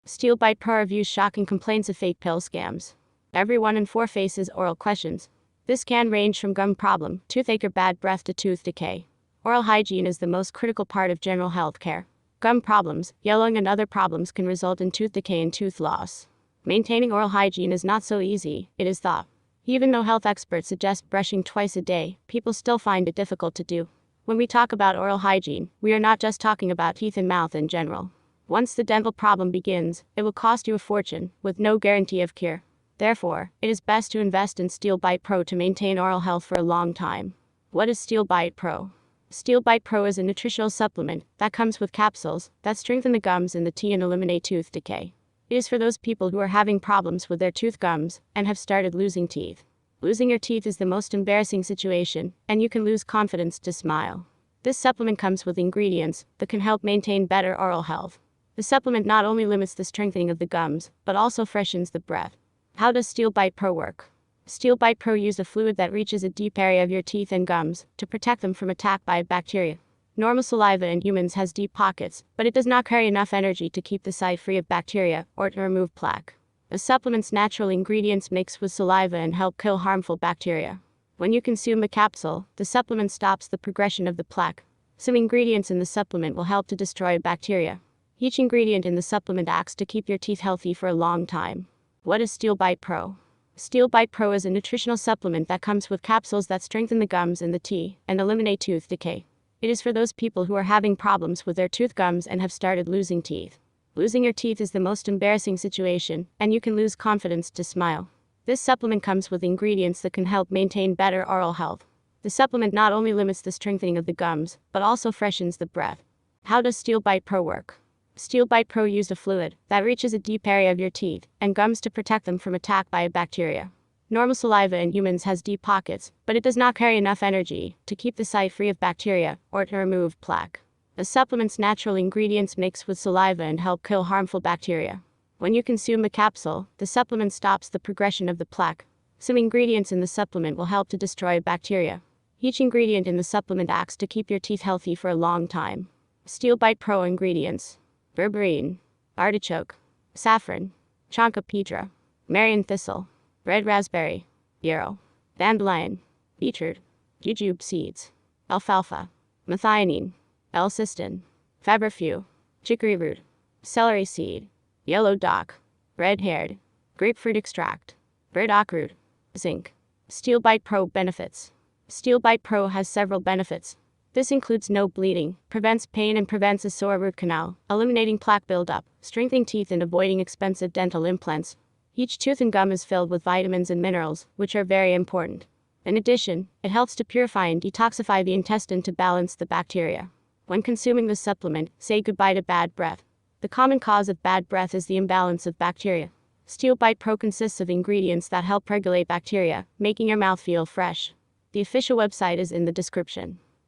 Steel Bite Pro reviews shocking complaints of fake pill scams. Every 1 in 4 faces oral questions. This can range from gum problem, toothache or bad breath to tooth decay. Oral hygiene is the most critical part of general health care. Gum problems, yellowing and other problems can result in tooth decay and tooth loss. Maintaining oral hygiene is not so easy, it is thought. Even though health experts suggest brushing twice a day, people still find it difficult to do. When we talk about oral hygiene, we are not just talking about teeth and mouth in general. Once the dental problem begins, it will cost you a fortune, with no guarantee of cure. Therefore, it is best to invest in Steel Bite Pro to maintain oral health for a long time. What is Steel Bite Pro? Steel Bite Pro is a nutritional supplement that comes with capsules that strengthen the gums in the teeth and eliminate tooth decay. It is for those people who are having problems with their tooth gums and have started losing teeth. Losing your teeth is the most embarrassing situation, and you can lose confidence to smile. This supplement comes with ingredients that can help maintain better oral health. The supplement not only limits the strengthening of the gums, but also freshens the breath. How does Steel Bite Pro work? Steel Bite Pro uses a fluid that reaches a deep area of your teeth and gums to protect them from attack by bacteria. Normal saliva in humans has deep pockets, but it does not carry enough energy to keep the site free of bacteria or to remove plaque. The supplement's natural ingredients mix with saliva and help kill harmful bacteria. When you consume a capsule, the supplement stops the progression of the plaque. Some ingredients in the supplement will help to destroy bacteria. Each ingredient in the supplement acts to keep your teeth healthy for a long time. What is Steel Bite Pro? Steel Bite Pro is a nutritional supplement that comes with capsules that strengthen the gums in the teeth and eliminate tooth decay. It is for those people who are having problems with their tooth gums and have started losing teeth. Losing your teeth is the most embarrassing situation, and you can lose confidence to smile. This supplement comes with ingredients that can help maintain better oral health. The supplement not only limits the strengthening of the gums, but also freshens the breath. How does Steel Bite Pro work? Steel Bite Pro uses a fluid that reaches a deep area of your teeth and gums to protect them from attack by bacteria. Normal saliva in humans has deep pockets, but it does not carry enough energy to keep the site free of bacteria or to remove plaque. The supplement's natural ingredients mix with saliva and help kill harmful bacteria. When you consume a capsule, the supplement stops the progression of the plaque. Some ingredients in the supplement will help to destroy bacteria. Each ingredient in the supplement acts to keep your teeth healthy for a long time. Steel Bite Pro ingredients: berberine, artichoke, saffron, chancapedra, Marian thistle, red raspberry, yarrow, dandelion, beetroot, jujube seeds, alfalfa, methionine, L-cysteine, febrifuge, chicory root, celery seed, yellow dock, red-haired, grapefruit extract, burdock root, zinc. Steel Bite Pro benefits. Steel Bite Pro has several benefits. This includes no bleeding, prevents pain and prevents a sore root canal, eliminating plaque buildup, strengthening teeth and avoiding expensive dental implants. Each tooth and gum is filled with vitamins and minerals, which are very important. In addition, it helps to purify and detoxify the intestine to balance the bacteria. When consuming this supplement, say goodbye to bad breath. The common cause of bad breath is the imbalance of bacteria. Steel Bite Pro consists of ingredients that help regulate bacteria, making your mouth feel fresh. The official website is in the description.